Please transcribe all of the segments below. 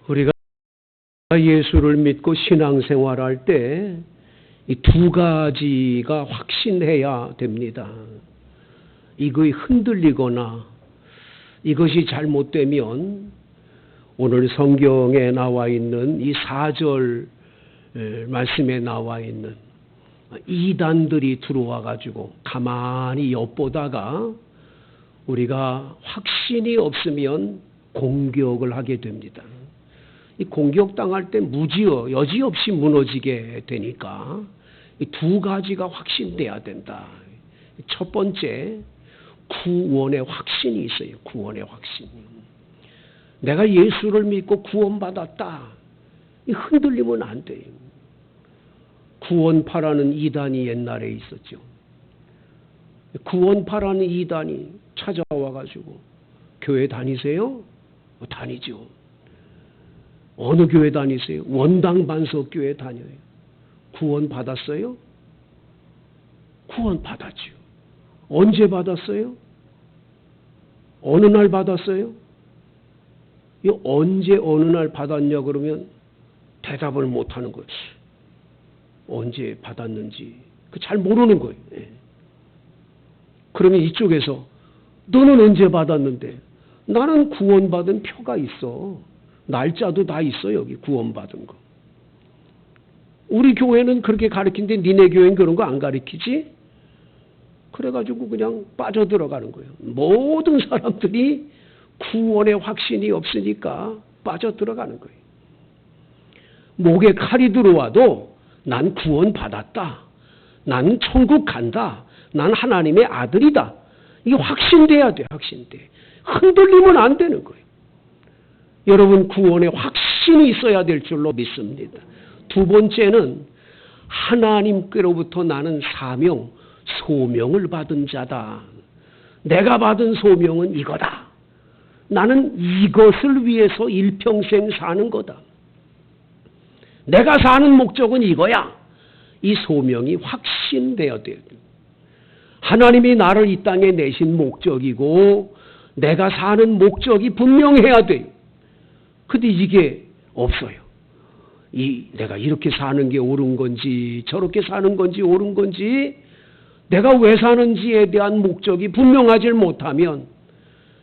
우리가 예수를 믿고 신앙생활할 때 이 두 가지가 확신해야 됩니다. 이것이 흔들리거나 이것이 잘못되면 오늘 성경에 나와 있는 이 4절 말씀에 나와 있는 이단들이 들어와 가지고 가만히 엿보다가 우리가 확신이 없으면 공격을 하게 됩니다. 이 공격당할 때 무지여 여지없이 무너지게 되니까 이 두 가지가 확신돼야 된다. 첫 번째, 구원의 확신이 있어요. 구원의 확신. 내가 예수를 믿고 구원받았다. 이 흔들리면 안 돼요. 구원파라는 이단이 옛날에 있었죠. 구원파라는 이단이 찾아와 가지고 교회 다니세요? 다니죠. 어느 교회 다니세요? 원당 반석 교회 다녀요. 구원 받았어요? 구원 받았죠. 언제 받았어요? 어느 날 받았어요? 이 언제 어느 날 받았냐 그러면 대답을 못 하는 거예요. 언제 받았는지 잘 모르는 거예요. 그러면 이쪽에서 너는 언제 받았는데? 나는 구원받은 표가 있어. 날짜도 다 있어. 여기 구원받은 거. 우리 교회는 그렇게 가르치는데 니네 교회는 그런 거 안 가르치지? 그래가지고 그냥 빠져들어가는 거예요. 모든 사람들이 구원의 확신이 없으니까 빠져들어가는 거예요. 목에 칼이 들어와도 난 구원받았다. 난 천국 간다. 난 하나님의 아들이다. 이게 확신돼야 돼. 확신돼. 흔들리면 안 되는 거예요. 여러분 구원의 확신이 있어야 될 줄로 믿습니다. 두 번째는 하나님께로부터 나는 사명, 소명을 받은 자다. 내가 받은 소명은 이거다. 나는 이것을 위해서 일평생 사는 거다. 내가 사는 목적은 이거야. 이 소명이 확신되어야 돼요. 하나님이 나를 이 땅에 내신 목적이고 내가 사는 목적이 분명해야 돼요. 근데 이게 없어요. 내가 이렇게 사는 게 옳은 건지 저렇게 사는 건지 옳은 건지 내가 왜 사는지에 대한 목적이 분명하지 못하면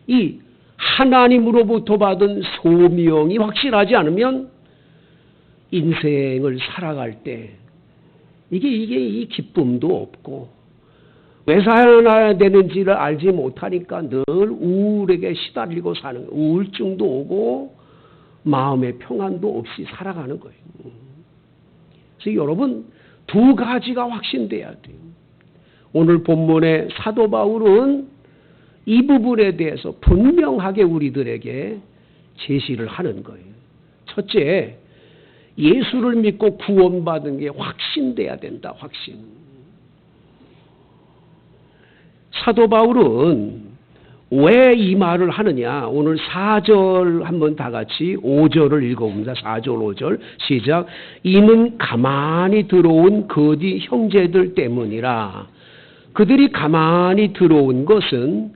이 하나님으로부터 받은 소명이 확실하지 않으면 인생을 살아갈 때 이게 이 기쁨도 없고 왜 살아야 되는지를 알지 못하니까 늘 우울에게 시달리고 사는 거예요. 우울증도 오고 마음의 평안도 없이 살아가는 거예요. 그래서 여러분 두 가지가 확신돼야 돼요. 오늘 본문의 사도 바울은 이 부분에 대해서 분명하게 우리들에게 제시를 하는 거예요. 첫째, 예수를 믿고 구원받은 게 확신돼야 된다. 확신. 사도 바울은 왜 이 말을 하느냐? 오늘 4절 한번 다 같이 5절을 읽어봅니다. 4절 5절 시작. 이는 가만히 들어온 거짓 형제들 때문이라. 그들이 가만히 들어온 것은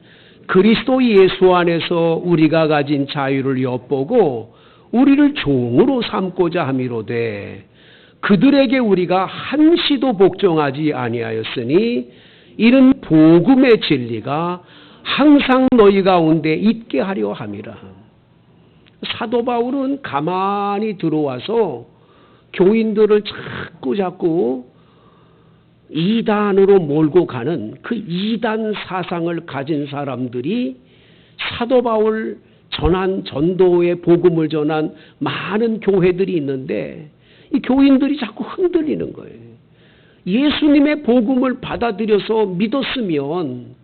그리스도 예수 안에서 우리가 가진 자유를 엿보고 우리를 종으로 삼고자 함이로되 그들에게 우리가 한시도 복종하지 아니하였으니 이는 복음의 진리가 항상 너희 가운데 있게 하려 함이라. 사도 바울은 가만히 들어와서 교인들을 자꾸 이단으로 몰고 가는 그 이단 사상을 가진 사람들이 사도 바울 전한 전도의 복음을 전한 많은 교회들이 있는데 이 교인들이 자꾸 흔들리는 거예요. 예수님의 복음을 받아들여서 믿었으면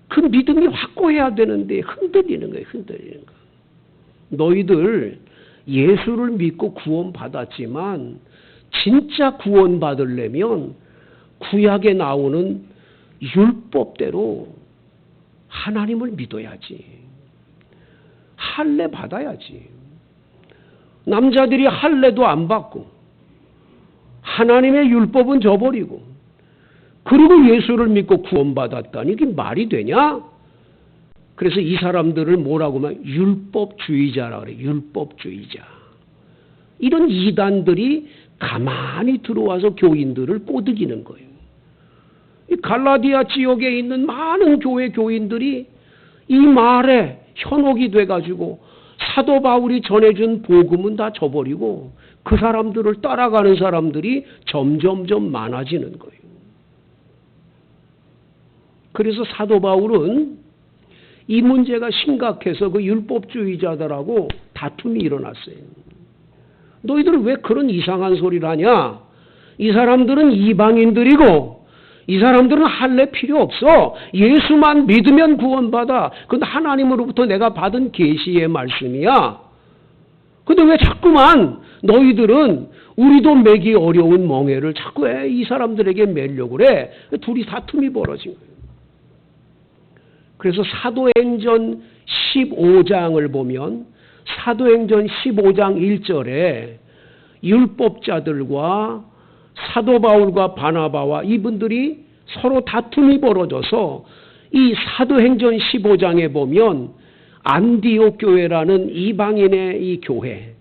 그 믿음이 확고해야 되는데 흔들리는 거예요. 흔들리는 거. 너희들 예수를 믿고 구원받았지만 진짜 구원받으려면 구약에 나오는 율법대로 하나님을 믿어야지. 할례 받아야지. 남자들이 할례도 안 받고 하나님의 율법은 저버리고 그리고 예수를 믿고 구원받았다니 이게 말이 되냐? 그래서 이 사람들을 뭐라고 하면 율법주의자라고 그래요. 율법주의자. 이런 이단들이 가만히 들어와서 교인들을 꼬드기는 거예요. 이 갈라디아 지역에 있는 많은 교회 교인들이 이 말에 현혹이 돼가지고 사도 바울이 전해준 복음은 다 저버리고 그 사람들을 따라가는 사람들이 점점점 많아지는 거예요. 그래서 사도 바울은 이 문제가 심각해서 그 율법주의자들하고 다툼이 일어났어요. 너희들은 왜 그런 이상한 소리를 하냐? 이 사람들은 이방인들이고 이 사람들은 할례 필요 없어. 예수만 믿으면 구원받아. 그건 하나님으로부터 내가 받은 계시의 말씀이야. 근데 왜 자꾸만 너희들은 우리도 매기 어려운 멍에를 자꾸 왜 이 사람들에게 매려고 그래? 둘이 다툼이 벌어진 거예요. 그래서 사도행전 15장을 보면 사도행전 15장 1절에 율법자들과 사도 바울과 바나바와 이분들이 서로 다툼이 벌어져서 이 사도행전 15장에 보면 안디옥 교회라는 이방인의 이 교회,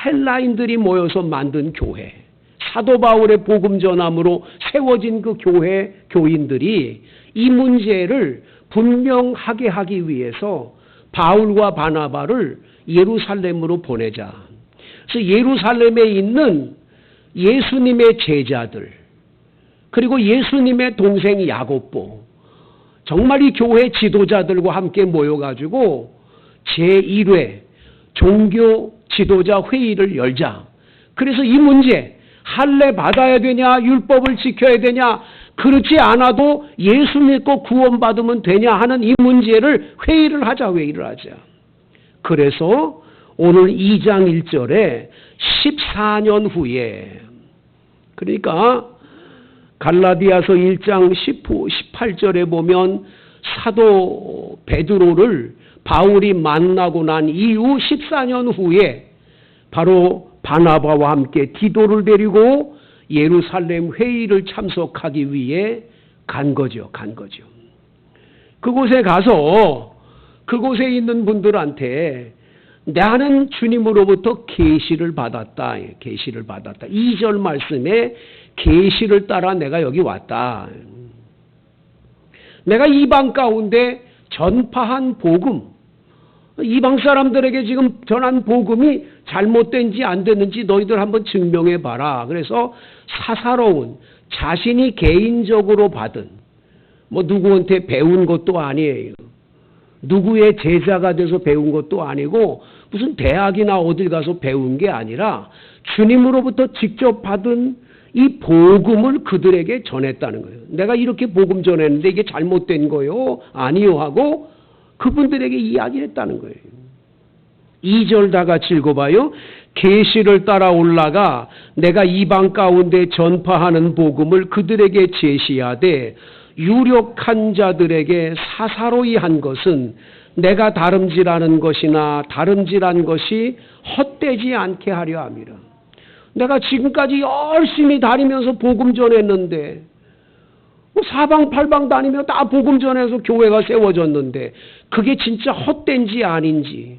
헬라인들이 모여서 만든 교회, 사도 바울의 복음 전함으로 세워진 그 교회 교인들이 이 문제를 분명하게 하기 위해서 바울과 바나바를 예루살렘으로 보내자. 그래서 예루살렘에 있는 예수님의 제자들, 그리고 예수님의 동생 야고보, 정말 이 교회 지도자들과 함께 모여가지고 제1회 종교 지도자 회의를 열자. 그래서 이 문제, 할례 받아야 되냐, 율법을 지켜야 되냐, 그렇지 않아도 예수 믿고 구원받으면 되냐 하는 이 문제를 회의를 하자. 그래서 오늘 2장 1절에 14년 후에, 그러니까 갈라디아서 1장 18절에 보면 사도 베드로를 바울이 만나고 난 이후 14년 후에 바로 바나바와 함께 디도를 데리고 예루살렘 회의를 참석하기 위해 간 거죠. 그곳에 가서 그곳에 있는 분들한테 나는 주님으로부터 계시를 받았다. 2절 말씀에 계시를 따라 내가 여기 왔다. 내가 이방 가운데 전파한 복음, 이방 사람들에게 지금 전한 복음이 잘못된지 안 됐는지 너희들 한번 증명해 봐라. 그래서 사사로운 자신이 개인적으로 받은, 뭐 누구한테 배운 것도 아니에요. 누구의 제자가 돼서 배운 것도 아니고 무슨 대학이나 어딜 가서 배운 게 아니라 주님으로부터 직접 받은 이 복음을 그들에게 전했다는 거예요. 내가 이렇게 복음 전했는데 이게 잘못된 거요? 아니요 하고 그분들에게 이야기했다는 거예요. 2절 다 같이 읽어봐요. 계시를 따라 올라가 내가 이방 가운데 전파하는 복음을 그들에게 제시하되 유력한 자들에게 사사로이 한 것은 내가 다름질하는 것이나 다름질한 것이 헛되지 않게 하려 함이라. 내가 지금까지 열심히 다니면서 복음 전했는데 사방팔방 다니며 다 복음 전해서 교회가 세워졌는데 그게 진짜 헛된지 아닌지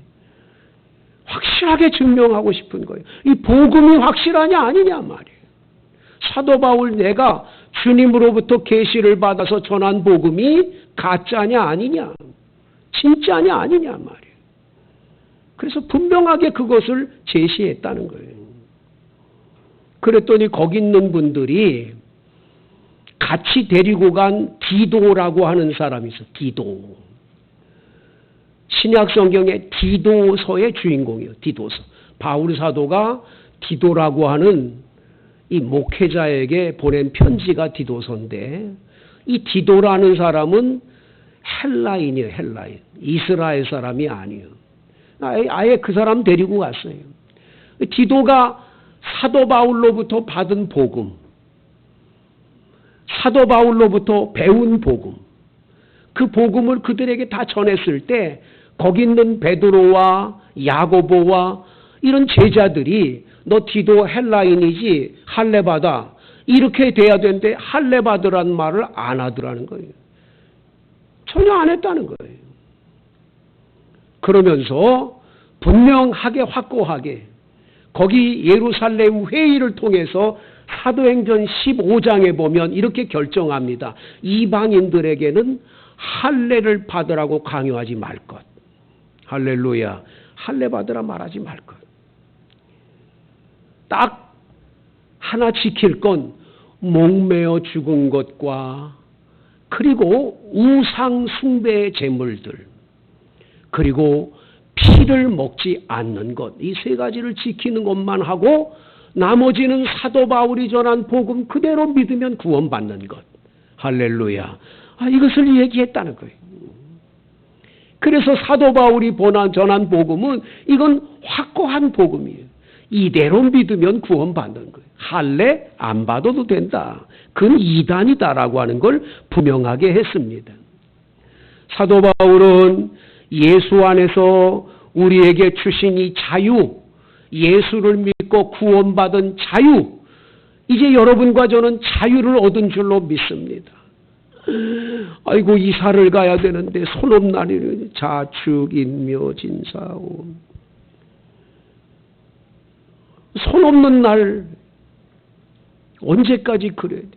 확실하게 증명하고 싶은 거예요. 이 복음이 확실하냐 아니냐 말이에요. 사도 바울 내가 주님으로부터 계시를 받아서 전한 복음이 가짜냐 아니냐, 진짜냐 아니냐 말이에요. 그래서 분명하게 그것을 제시했다는 거예요. 그랬더니 거기 있는 분들이 같이 데리고 간 디도라고 하는 사람이 있어. 디도. 신약 성경의 디도서의 주인공이에요. 디도서. 바울 사도가 디도라고 하는 이 목회자에게 보낸 편지가 디도서인데 이 디도라는 사람은 헬라인이에요. 헬라인. 이스라엘 사람이 아니에요. 아예 그 사람 데리고 갔어요. 디도가 사도 바울로부터 받은 복음, 사도 바울로부터 배운 복음, 그 복음을 그들에게 다 전했을 때 거기 있는 베드로와 야고보와 이런 제자들이 너 디도 헬라인이지 할례 받아 이렇게 돼야 되는데 할례 받으라는 말을 안 하더라는 거예요. 전혀 안 했다는 거예요. 그러면서 분명하게 확고하게 거기 예루살렘 회의를 통해서 사도행전 15장에 보면 이렇게 결정합니다. 이방인들에게는 할례를 받으라고 강요하지 말 것. 할렐루야. 할례 받으라 말하지 말 것. 딱 하나 지킬 건 목매어 죽은 것과 그리고 우상 숭배의 제물들 그리고 피를 먹지 않는 것, 이 세 가지를 지키는 것만 하고 나머지는 사도 바울이 전한 복음 그대로 믿으면 구원받는 것. 할렐루야. 이것을 얘기했다는 거예요. 그래서 사도 바울이 전한 복음은 이건 확고한 복음이에요. 이대로 믿으면 구원받는 거예요. 할례 안 받아도 된다. 그건 이단이다라고 하는 걸 분명하게 했습니다. 사도 바울은 예수 안에서 우리에게 주신 이 자유, 예수를 믿고 구원받은 자유, 이제 여러분과 저는 자유를 얻은 줄로 믿습니다. 아이고 이사를 가야 되는데 손 없나니 자축 인묘 진사온 손 없는 날 언제까지 그래야 돼?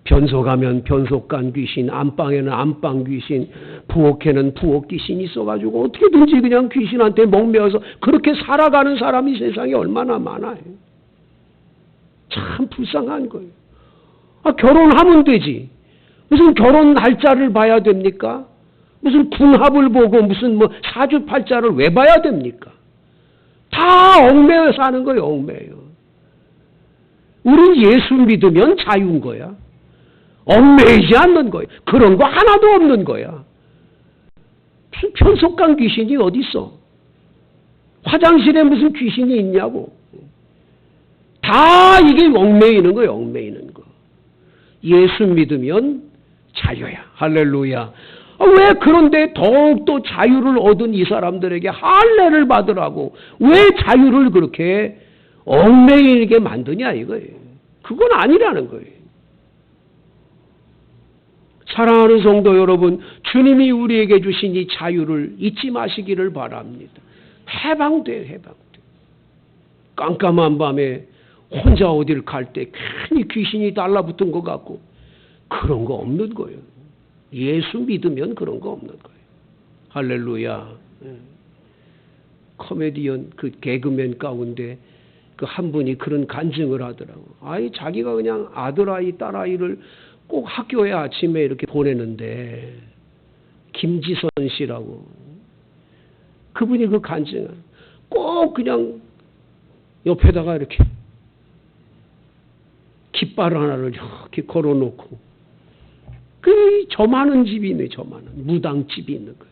변소 가면 변속간 귀신, 안방에는 안방 귀신, 부엌에는 부엌 귀신이 있어가지고 어떻게든지 그냥 귀신한테 목매어서 그렇게 살아가는 사람이 세상에 얼마나 많아요. 참 불쌍한 거예요. 결혼하면 되지. 무슨 결혼 날짜를 봐야 됩니까? 무슨 궁합을 보고 무슨 사주팔자를 왜 봐야 됩니까? 다 얽매여 사는 거예요. 얽매여. 우린 예수 믿으면 자유인 거야. 얽매이지 않는 거예요. 그런 거 하나도 없는 거야. 무슨 편속간 귀신이 어디 있어? 화장실에 무슨 귀신이 있냐고. 다 이게 얽매이는 거예요. 얽매이는 거. 예수 믿으면 자유야. 할렐루야. 왜 그런데 더욱더 자유를 얻은 이 사람들에게 할례를 받으라고 왜 자유를 그렇게 얽매이게 만드냐 이거예요. 그건 아니라는 거예요. 사랑하는 성도 여러분, 주님이 우리에게 주신 이 자유를 잊지 마시기를 바랍니다. 해방돼, 해방돼. 깜깜한 밤에 혼자 어딜 갈 때 괜히 귀신이 달라붙은 것 같고 그런 거 없는 거예요. 예수 믿으면 그런 거 없는 거예요. 할렐루야. 코미디언 그 개그맨 가운데 그 한 분이 그런 간증을 하더라고. 자기가 그냥 아들아이 딸아이를 꼭 학교에 아침에 이렇게 보내는데 김지선 씨라고 그분이 그 간증을 꼭 그냥 옆에다가 이렇게 깃발 하나를 이렇게 걸어놓고 저 많은 집이 있네. 저 많은 무당집이 있는 거예요.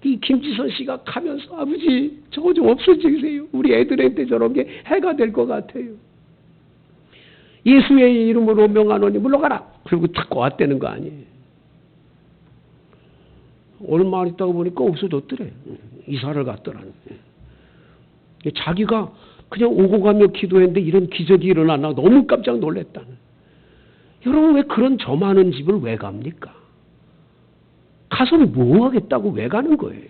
이 김지선 씨가 가면서 아버지 저거 좀 없어지세요. 우리 애들한테 저런 게 해가 될 것 같아요. 예수의 이름으로 명하노니 물러가라. 그리고 탁 왔다는 거 아니에요. 얼마 있다가 보니까 없어졌더래. 이사를 갔더라는. 자기가 그냥 오고 가며 기도했는데 이런 기적이 일어나나 너무 깜짝 놀랐다는. 여러분 왜 그런 저 많은 집을 왜 갑니까? 가서 뭐 하겠다고 왜 가는 거예요?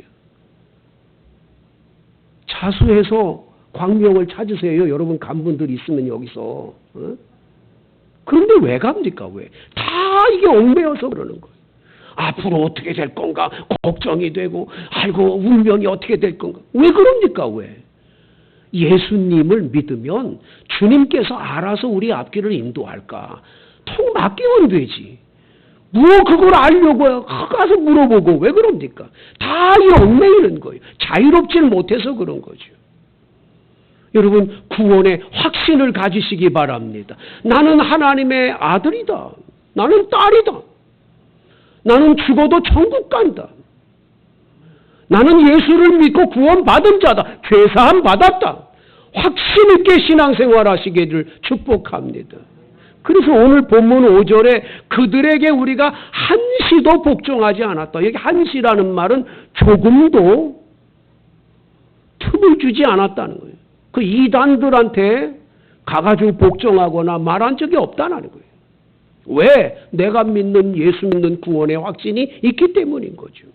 자수해서 광명을 찾으세요. 여러분 간 분들 있으면 여기서. 그런데 왜 갑니까? 왜? 다 이게 얽매여서 그러는 거예요. 앞으로 어떻게 될 건가 걱정이 되고 아이고 운명이 어떻게 될 건가. 왜 그럽니까? 왜? 예수님을 믿으면 주님께서 알아서 우리 앞길을 인도할까. 통 맡기면 되지. 그걸 알려고 가서 물어보고 왜 그럽니까? 다 이 얽매이는 거예요. 자유롭지 못해서 그런 거죠. 여러분 구원의 확신을 가지시기 바랍니다. 나는 하나님의 아들이다. 나는 딸이다. 나는 죽어도 천국 간다. 나는 예수를 믿고 구원받은 자다. 죄사함 받았다. 확신 있게 신앙생활 하시기를 축복합니다. 그래서 오늘 본문 5절에 그들에게 우리가 한시도 복종하지 않았다. 여기 한시라는 말은 조금도 틈을 주지 않았다는 거예요. 그 이단들한테 가가지고 복종하거나 말한 적이 없다는 거예요. 왜? 내가 믿는 예수 믿는 구원의 확신이 있기 때문인 거죠.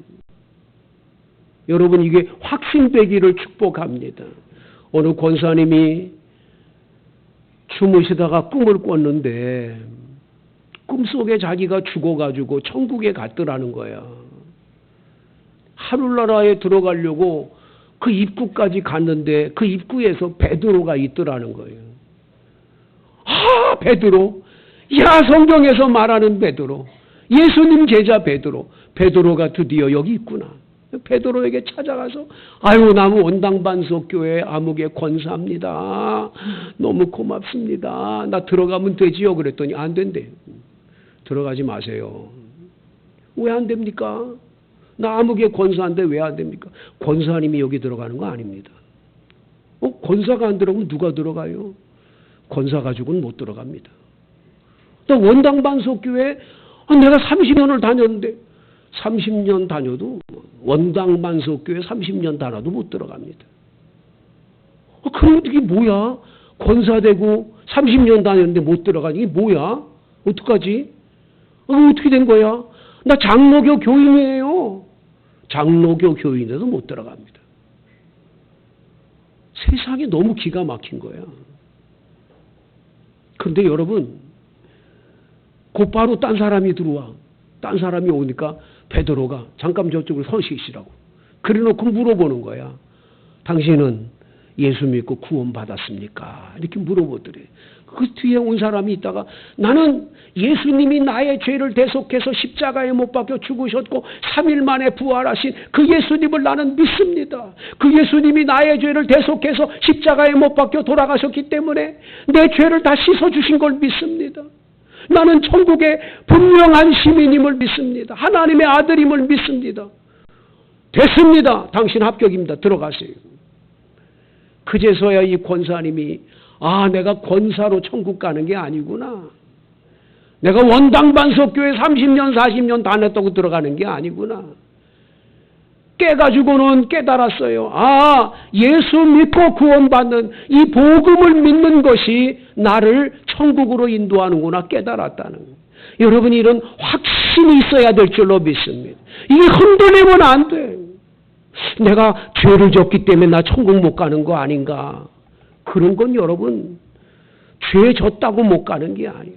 여러분 이게 확신되기를 축복합니다. 어느 권사님이 주무시다가 꿈을 꿨는데 꿈속에 자기가 죽어가지고 천국에 갔더라는 거야. 하늘나라에 들어가려고 그 입구까지 갔는데 그 입구에서 베드로가 있더라는 거예요. 아, 베드로. 야, 성경에서 말하는 베드로. 예수님 제자 베드로. 베드로가 드디어 여기 있구나. 베드로에게 찾아가서 아유, 나무 원당반석교회 아무개 권사입니다. 너무 고맙습니다. 나 들어가면 되지요? 그랬더니 안 된대. 들어가지 마세요. 왜 안 됩니까? 나 아무개 권사인데 왜 안 됩니까? 권사님이 여기 들어가는 거 아닙니다. 권사가 안 들어가면 누가 들어가요? 권사 가지고는 못 들어갑니다. 또 원당반석교회 내가 30년을 다녔는데 30년 다녀도 원당반석교회 30년 다녀도 못 들어갑니다. 그럼 이게 뭐야? 권사되고 30년 다녔는데 못 들어가니 이게 뭐야? 어떡하지? 어떻게 된 거야? 나 장로교 교인이에요. 장로교 교인에도 못 들어갑니다. 세상이 너무 기가 막힌 거야. 그런데 여러분, 곧바로 딴 사람이 들어와. 딴 사람이 오니까 베드로가 잠깐 저쪽으로 서시시라고. 그래놓고 물어보는 거야. 당신은 예수 믿고 구원 받았습니까? 이렇게 물어보더래. 그 뒤에 온 사람이 있다가 나는 예수님이 나의 죄를 대속해서 십자가에 못 박혀 죽으셨고 3일 만에 부활하신 그 예수님을 나는 믿습니다. 그 예수님이 나의 죄를 대속해서 십자가에 못 박혀 돌아가셨기 때문에 내 죄를 다 씻어주신 걸 믿습니다. 나는 천국의 분명한 시민임을 믿습니다. 하나님의 아들임을 믿습니다. 됐습니다. 당신 합격입니다. 들어가세요. 그제서야 이 권사님이 내가 권사로 천국 가는 게 아니구나. 내가 원당반석교회 30년 40년 다녔다고 들어가는 게 아니구나. 깨가지고는 깨달았어요. 예수 믿고 구원받는 이 복음을 믿는 것이 나를 천국으로 인도하는구나 깨달았다는 거예요. 여러분, 이런 확신이 있어야 될 줄로 믿습니다. 이게 흔들리면 안 돼. 내가 죄를 졌기 때문에 나 천국 못 가는 거 아닌가. 그런 건 여러분, 죄 졌다고 못 가는 게 아니에요.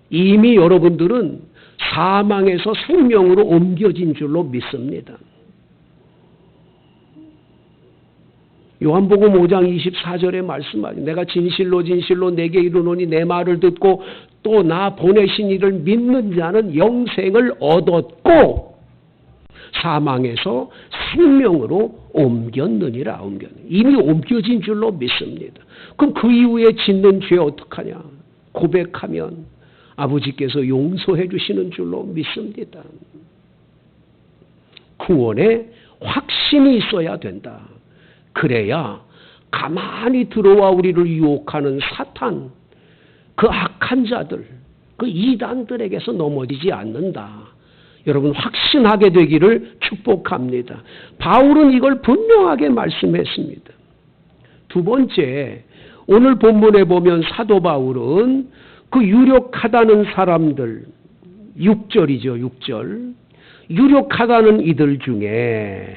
이미 여러분들은 사망에서 생명으로 옮겨진 줄로 믿습니다. 요한복음 5장 24절에 말씀하죠. 내가 진실로 진실로 내게 이르노니 내 말을 듣고 또 나 보내신 이를 믿는 자는 영생을 얻었고 사망에서 생명으로 옮겼느니라. 이미 옮겨진 줄로 믿습니다. 그럼 그 이후에 짓는 죄 어떡하냐? 고백하면 아버지께서 용서해 주시는 줄로 믿습니다. 구원에 확신이 있어야 된다. 그래야 가만히 들어와 우리를 유혹하는 사탄, 그 악한 자들, 그 이단들에게서 넘어지지 않는다. 여러분, 확신하게 되기를 축복합니다. 바울은 이걸 분명하게 말씀했습니다. 두 번째, 오늘 본문에 보면 사도 바울은 그 유력하다는 사람들, 6절이죠, 6절. 유력하다는 이들 중에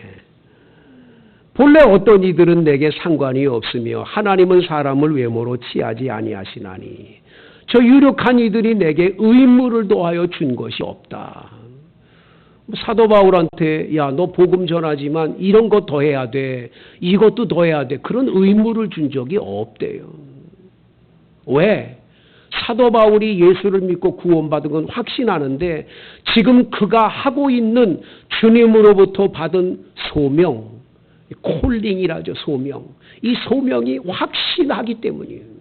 본래 어떤 이들은 내게 상관이 없으며 하나님은 사람을 외모로 취하지 아니하시나니 저 유력한 이들이 내게 의무를 더하여 준 것이 없다. 사도 바울한테 야, 너 복음 전하지만 이런 거 더 해야 돼. 이것도 더 해야 돼. 그런 의무를 준 적이 없대요. 왜? 사도 바울이 예수를 믿고 구원받은 건 확신하는데 지금 그가 하고 있는 주님으로부터 받은 소명, 콜링이라죠. 소명. 이 소명이 확신하기 때문이에요.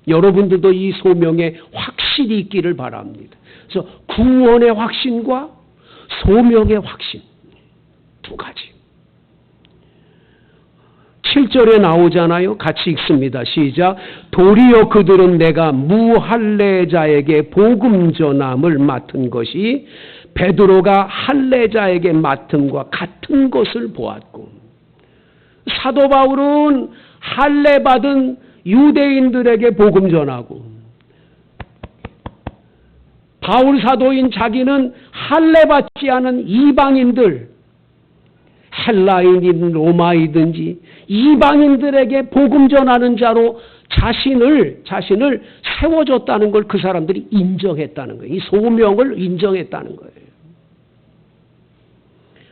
여러분들도 이 소명에 확실히 있기를 바랍니다. 그래서 구원의 확신과 소명의 확신, 두 가지. 7절에 나오잖아요. 같이 읽습니다. 시작. 도리어 그들은 내가 무할례자에게 복음 전함을 맡은 것이 베드로가 할례자에게 맡음과 같은 것을 보았고, 사도 바울은 할례 받은 유대인들에게 복음 전하고, 바울 사도인 자기는 할례 받지 않은 이방인들, 헬라인이든 로마이든지 이방인들에게 복음 전하는 자로 자신을 세워줬다는 걸 그 사람들이 인정했다는 거예요. 이 소명을 인정했다는 거예요.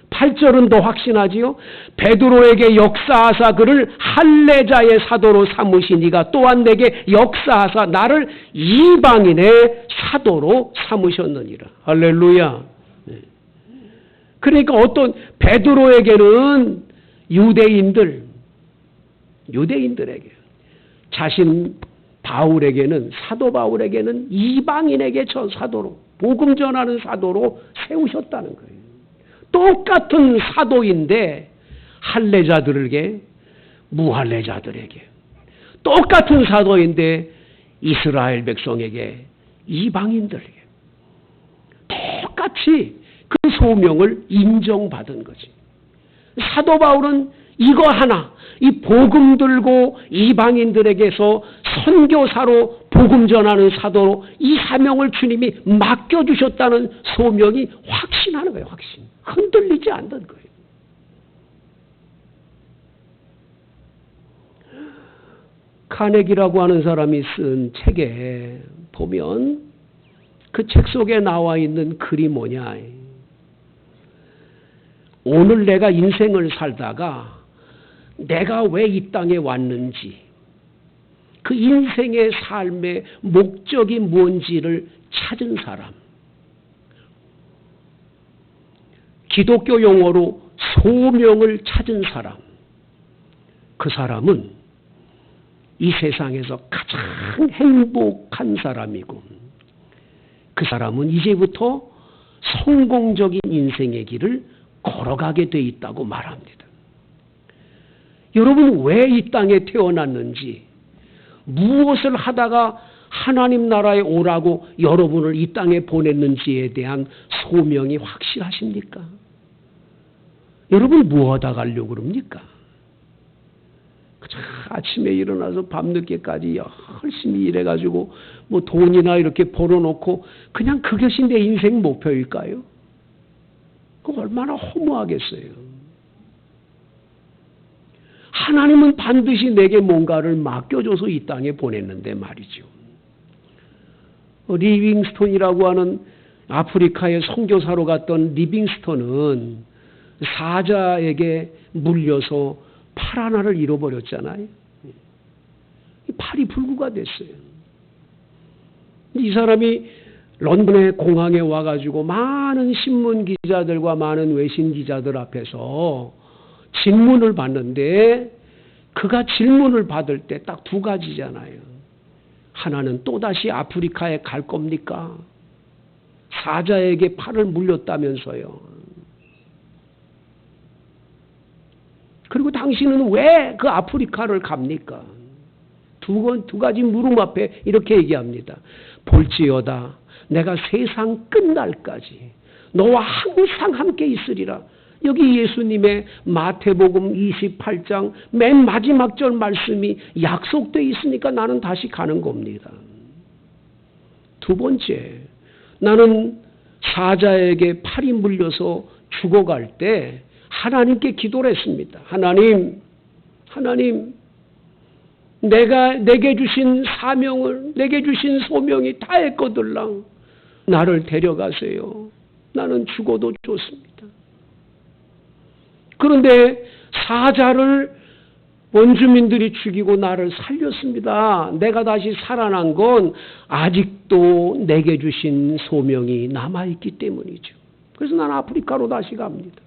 8절은 더 확신하지요. 베드로에게 역사하사 그를 할례자의 사도로 삼으시니가 또한 내게 역사하사 나를 이방인의 사도로 삼으셨느니라. 할렐루야. 그러니까 어떤 베드로에게는 유대인들에게 자신 바울에게는 사도 바울에게는 이방인에게 저 사도로 복음 전하는 사도로 세우셨다는 거예요. 똑같은 사도인데 할례자들에게 무할례자들에게 똑같은 사도인데 이스라엘 백성에게 이방인들에게 똑같이 그 소명을 인정받은 거지. 사도 바울은 이거 하나, 이 복음 들고 이방인들에게서 선교사로 복음 전하는 사도로 이 사명을 주님이 맡겨주셨다는 소명이 확신하는 거예요. 확신. 흔들리지 않는 거예요. 카네기라고 하는 사람이 쓴 책에 보면 그 책 속에 나와 있는 글이 뭐냐. 오늘 내가 인생을 살다가 내가 왜 이 땅에 왔는지, 그 인생의 삶의 목적이 뭔지를 찾은 사람. 기독교 용어로 소명을 찾은 사람. 그 사람은 이 세상에서 가장 행복한 사람이고, 그 사람은 이제부터 성공적인 인생의 길을 걸어가게 돼 있다고 말합니다. 여러분 왜 이 땅에 태어났는지, 무엇을 하다가 하나님 나라에 오라고 여러분을 이 땅에 보냈는지에 대한 소명이 확실하십니까? 여러분 뭐 하다 가려고 그럽니까? 아침에 일어나서 밤늦게까지 열심히 일해가지고 뭐 돈이나 이렇게 벌어놓고 그냥 그것이 내 인생 목표일까요? 그거 얼마나 허무하겠어요. 하나님은 반드시 내게 뭔가를 맡겨줘서 이 땅에 보냈는데 말이죠. 리빙스톤이라고 하는 아프리카에 선교사로 갔던 리빙스톤은 사자에게 물려서 팔 하나를 잃어버렸잖아요. 팔이 불구가 됐어요. 이 사람이 런던의 공항에 와가지고 많은 신문 기자들과 많은 외신 기자들 앞에서 질문을 받는데, 그가 질문을 받을 때 딱 두 가지잖아요. 하나는 또다시 아프리카에 갈 겁니까? 사자에게 팔을 물렸다면서요. 그리고 당신은 왜 그 아프리카를 갑니까? 두 가지 물음 앞에 이렇게 얘기합니다. 볼지어다 내가 세상 끝날까지 너와 항상 함께 있으리라. 여기 예수님의 마태복음 28장 맨 마지막 절 말씀이 약속되어 있으니까 나는 다시 가는 겁니다. 두 번째, 나는 사자에게 팔이 물려서 죽어갈 때 하나님께 기도를 했습니다. 하나님, 내게 주신 사명을, 내게 주신 소명이 다 했거들랑 나를 데려가세요. 나는 죽어도 좋습니다. 그런데 사자를 원주민들이 죽이고 나를 살렸습니다. 내가 다시 살아난 건 아직도 내게 주신 소명이 남아있기 때문이죠. 그래서 나는 아프리카로 다시 갑니다.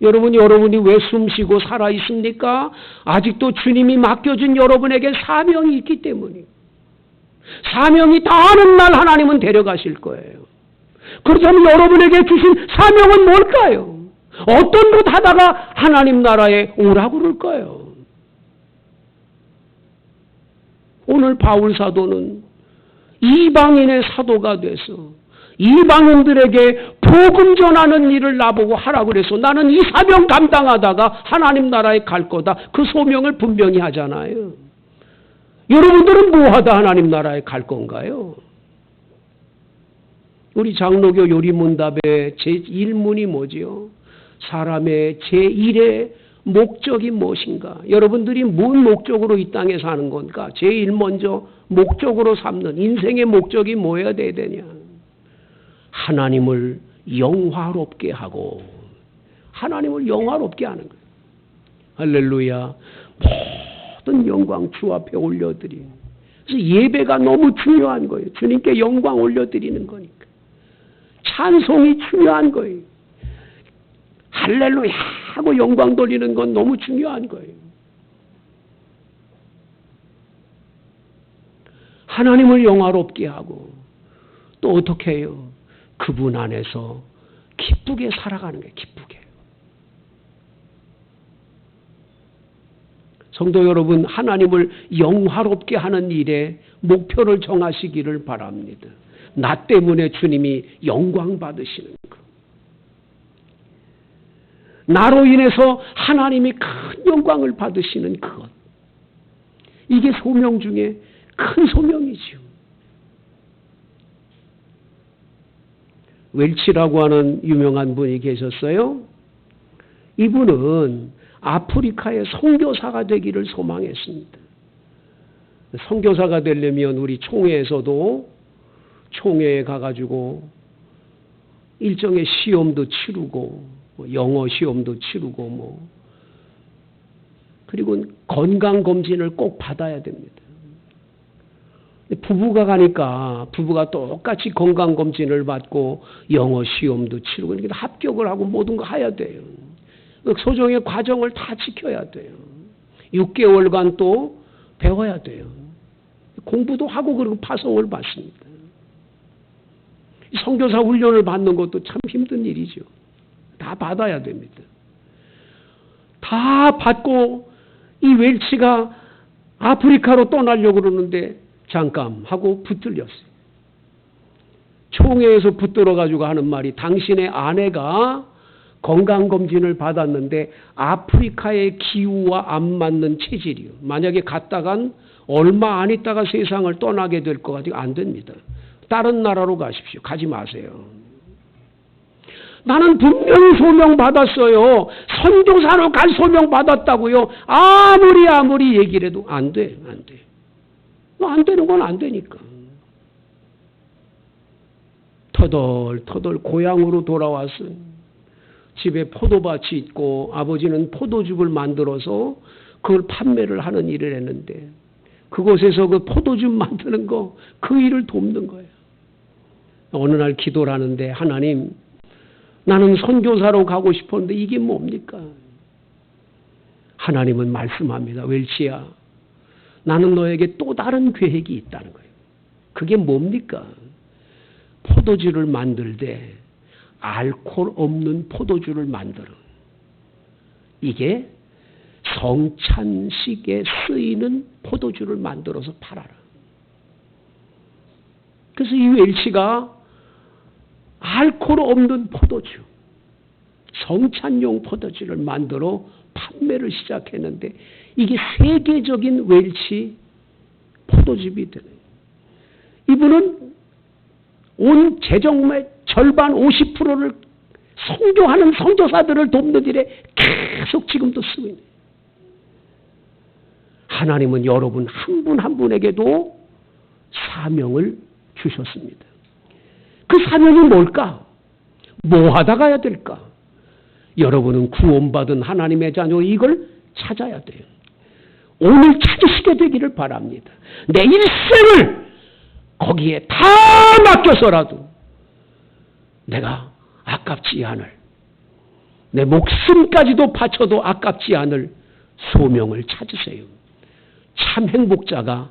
여러분이 왜 숨쉬고 살아있습니까? 아직도 주님이 맡겨준 여러분에게 사명이 있기 때문이에요. 사명이 다하는 날 하나님은 데려가실 거예요. 그렇다면 여러분에게 주신 사명은 뭘까요? 어떤 것 하다가 하나님 나라에 오라고 그럴까요? 오늘 바울 사도는 이방인의 사도가 돼서 이방인들에게 복음 전하는 일을 나보고 하라고 그래서 나는 이 사명 감당하다가 하나님 나라에 갈 거다. 그 소명을 분명히 하잖아요. 여러분들은 뭐 하다 하나님 나라에 갈 건가요? 우리 장로교 요리문답의 제1문이 뭐지요? 사람의 제1의 목적이 무엇인가? 여러분들이 뭔 목적으로 이 땅에 사는 건가? 제일 먼저 목적으로 삼는 인생의 목적이 뭐여야 되냐? 하나님을 영화롭게 하고 하나님을 영화롭게 하는 거예요. 할렐루야. 모든 영광 주 앞에 올려드리는. 그래서 예배가 너무 중요한 거예요. 주님께 영광 올려드리는 거니까. 찬송이 중요한 거예요. 할렐루야 하고 영광 돌리는 건 너무 중요한 거예요. 하나님을 영화롭게 하고 또 어떻게 해요? 그분 안에서 기쁘게 살아가는 거예요. 기쁘게. 성도 여러분, 하나님을 영화롭게 하는 일에 목표를 정하시기를 바랍니다. 나 때문에 주님이 영광 받으시는 것. 나로 인해서 하나님이 큰 영광을 받으시는 것. 이게 소명 중에 큰 소명이죠. 웰치라고 하는 유명한 분이 계셨어요. 이분은 아프리카의 선교사가 되기를 소망했습니다. 선교사가 되려면 우리 총회에서도 총회에 가가지고 일정의 시험도 치르고 영어 시험도 치르고 그리고 건강검진을 꼭 받아야 됩니다. 부부가 가니까 부부가 똑같이 건강검진을 받고 영어 시험도 치르고 합격을 하고 모든 거 해야 돼요. 소정의 과정을 다 지켜야 돼요. 6개월간 또 배워야 돼요. 공부도 하고 그리고 파송을 받습니다. 선교사 훈련을 받는 것도 참 힘든 일이죠. 다 받아야 됩니다. 다 받고 이 웰치가 아프리카로 떠나려고 그러는데 잠깐 하고 붙들렸어요. 총회에서 붙들어가지고 하는 말이 당신의 아내가 건강검진을 받았는데 아프리카의 기후와 안 맞는 체질이요. 만약에 갔다간 얼마 안 있다가 세상을 떠나게 될 것 같아요. 안 됩니다. 다른 나라로 가십시오. 가지 마세요. 나는 분명히 소명 받았어요. 선교사로 갈 소명 받았다고요. 아무리 얘기를 해도 안 돼. 안 돼. 안 되는 건 안 되니까. 터덜터덜 고향으로 돌아와서 집에 포도밭이 있고 아버지는 포도즙을 만들어서 그걸 판매를 하는 일을 했는데 그곳에서 그 포도즙 만드는 거 그 일을 돕는 거예요. 어느 날 기도를 하는데 하나님 나는 선교사로 가고 싶었는데 이게 뭡니까? 하나님은 말씀합니다. 웰치야 나는 너에게 또 다른 계획이 있다는 거예요. 그게 뭡니까? 포도주를 만들 때 알코올 없는 포도주를 만들어. 이게 성찬식에 쓰이는 포도주를 만들어서 팔아라. 그래서 이 웰치가 알코올 없는 포도주, 성찬용 포도주를 만들어 판매를 시작했는데 이게 세계적인 웰치 포도즙이 되는. 이분은 온 재정의 절반 50%를 선교하는 선교사들을 돕는 일에 계속 지금도 쓰고 있는. 하나님은 여러분 한 분 한 분에게도 사명을 주셨습니다. 그 사명이 뭘까? 뭐 하다 가야 될까? 여러분은 구원받은 하나님의 자녀 이걸 찾아야 돼요. 오늘 찾으시게 되기를 바랍니다. 내 일생을 거기에 다 맡겨서라도 내가 아깝지 않을, 내 목숨까지도 바쳐도 아깝지 않을 소명을 찾으세요. 참 행복자가